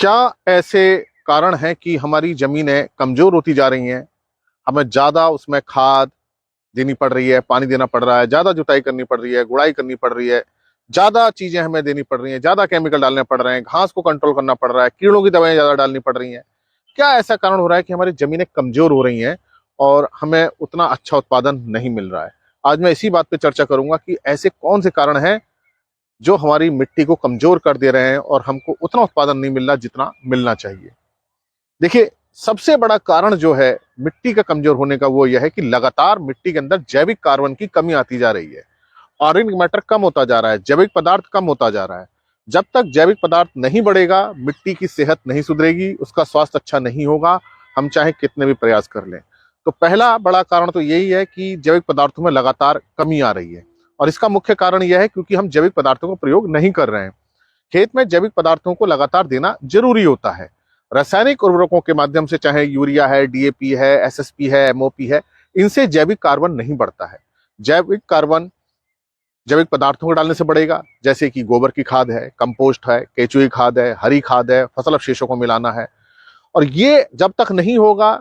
क्या ऐसे कारण हैं कि हमारी जमीनें कमजोर होती जा रही हैं? हमें ज्यादा उसमें खाद देनी पड़ रही है, पानी देना पड़ रहा है, ज्यादा जुताई करनी पड़ रही है, गुड़ाई करनी पड़ रही है, ज्यादा चीजें हमें देनी पड़ रही हैं, ज्यादा केमिकल डालने पड़ रहे हैं, घास को कंट्रोल करना पड़ रहा है, कीड़ों की दवाएं ज्यादा डालनी पड़ रही हैं। क्या ऐसा कारण हो रहा है कि हमारी जमीनें कमजोर हो रही हैं और हमें उतना अच्छा उत्पादन नहीं मिल रहा है? आज मैं इसी बात पे चर्चा करूंगा कि ऐसे कौन से कारण हैं जो हमारी मिट्टी को कमजोर कर दे रहे हैं और हमको उतना उत्पादन नहीं मिल रहा जितना मिलना चाहिए। देखिए, सबसे बड़ा कारण जो है मिट्टी का कमजोर होने का वो यह है कि लगातार मिट्टी के अंदर जैविक कार्बन की कमी आती जा रही है। ऑर्गेनिक मैटर कम होता जा रहा है, जैविक पदार्थ कम होता जा रहा है। जब तक जैविक पदार्थ नहीं बढ़ेगा, मिट्टी की सेहत नहीं सुधरेगी, उसका स्वास्थ्य अच्छा नहीं होगा, हम चाहे कितने भी प्रयास कर लें। तो पहला बड़ा कारण तो यही है कि जैविक पदार्थों में लगातार कमी आ रही है। और इसका मुख्य कारण यह है क्योंकि हम जैविक पदार्थों का प्रयोग नहीं कर रहे हैं। खेत में जैविक पदार्थों को लगातार देना जरूरी होता है। रासायनिक उर्वरकों के माध्यम से, चाहे यूरिया है, डीएपी है, एसएसपी है, एमओपी है, इनसे जैविक कार्बन नहीं बढ़ता है। जैविक कार्बन जैविक पदार्थों को डालने से बढ़ेगा, जैसे कि गोबर की खाद है, कंपोस्ट है, केचुई खाद है, हरी खाद है, फसल अवशेषों को मिलाना है। और ये जब तक नहीं होगा,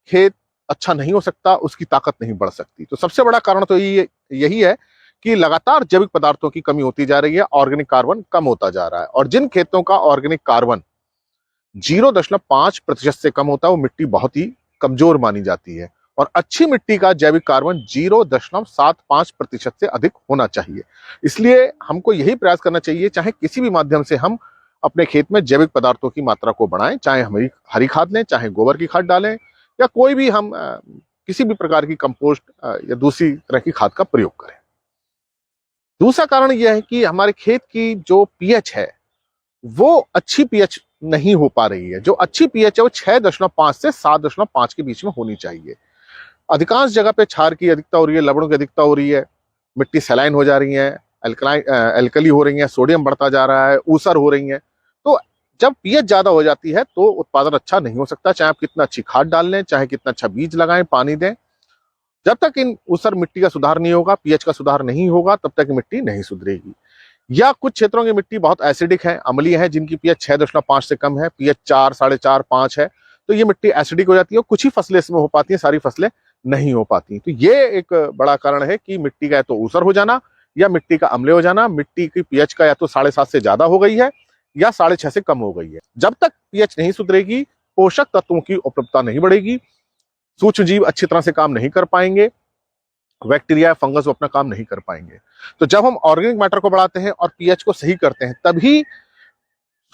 खेत अच्छा नहीं हो सकता, उसकी ताकत नहीं बढ़ सकती। तो सबसे बड़ा कारण तो यही है कि लगातार जैविक पदार्थों की कमी होती जा रही है, ऑर्गेनिक कार्बन कम होता जा रहा है। और जिन खेतों का ऑर्गेनिक कार्बन 0.5% से कम होता है, वो मिट्टी बहुत ही कमजोर मानी जाती है। और अच्छी मिट्टी का जैविक कार्बन 0.75% से अधिक होना चाहिए। इसलिए हमको यही प्रयास करना चाहिए, चाहे किसी भी माध्यम से हम अपने खेत में जैविक पदार्थों की मात्रा को बढ़ाएं, चाहे हम हरी खाद लें, चाहे गोबर की खाद डालें, या कोई भी हम किसी भी प्रकार की कंपोस्ट या दूसरी तरह की खाद का प्रयोग करें। दूसरा कारण यह है कि हमारे खेत की जो पीएच है, वो अच्छी पीएच नहीं हो पा रही है। जो अच्छी पीएच है वो 6.5 से 7.5 के बीच में होनी चाहिए। अधिकांश जगह पे क्षार की अधिकता हो रही है, लवणों की अधिकता हो रही है, मिट्टी सलाइन हो जा रही है, एल्कली हो रही है, सोडियम बढ़ता जा रहा है, ऊसर हो रही है। तो जब पीएच ज्यादा हो जाती है तो उत्पादन अच्छा नहीं हो सकता, चाहे आप कितना अच्छी खाद डाल लें, चाहे कितना अच्छा बीज लगाएं, पानी दें। जब तक इन ऊसर मिट्टी का सुधार नहीं होगा, पीएच का सुधार नहीं होगा, तब तक मिट्टी नहीं सुधरेगी। या कुछ क्षेत्रों की मिट्टी बहुत एसिडिक है, अम्लीय है, जिनकी पीएच 6.5 से कम है, पीएच 4, 4.5, 5 है, तो ये मिट्टी एसिडिक हो जाती है। कुछ ही फसलें इसमें हो पाती हैं, सारी फसलें नहीं हो पाती। तो ये एक बड़ा कारण है कि मिट्टी का या तो ऊसर हो जाना या मिट्टी का अम्लीय हो जाना। मिट्टी की पीएच का या तो 7.5 से ज्यादा हो गई है या 6.5 से कम हो गई है। जब तक पीएच नहीं सुधरेगी, पोषक तत्वों की उपलब्धता नहीं बढ़ेगी, सूक्ष्म जीव अच्छी तरह से काम नहीं कर पाएंगे, बैक्टीरिया फंगस वो अपना काम नहीं कर पाएंगे। तो जब हम ऑर्गेनिक मैटर को बढ़ाते हैं और पीएच को सही करते हैं, तभी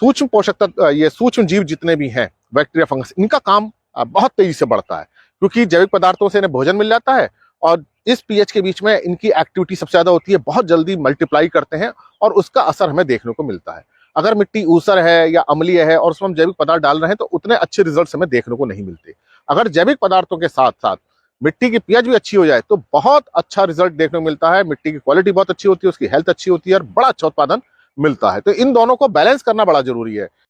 सूक्ष्म पोषक तत्व, ये सूक्ष्म जीव जितने भी हैं, बैक्टीरिया फंगस, इनका काम बहुत तेजी से बढ़ता है, क्योंकि जैविक पदार्थों से इन्हें भोजन मिल जाता है। और इस पीएच के बीच में इनकी एक्टिविटी सबसे ज्यादा होती है, बहुत जल्दी मल्टीप्लाई करते हैं और उसका असर हमें देखने को मिलता है। अगर मिट्टी ऊसर है या अम्लीय है और उसमें हम जैविक पदार्थ डाल रहे हैं, तो उतने अच्छे रिजल्ट हमें देखने को नहीं मिलते। अगर जैविक पदार्थों के साथ साथ मिट्टी की पीएच भी अच्छी हो जाए, तो बहुत अच्छा रिजल्ट देखने को मिलता है। मिट्टी की क्वालिटी बहुत अच्छी होती है, उसकी हेल्थ अच्छी होती है और बड़ा अच्छा उत्पादन मिलता है। तो इन दोनों को बैलेंस करना बड़ा जरूरी है।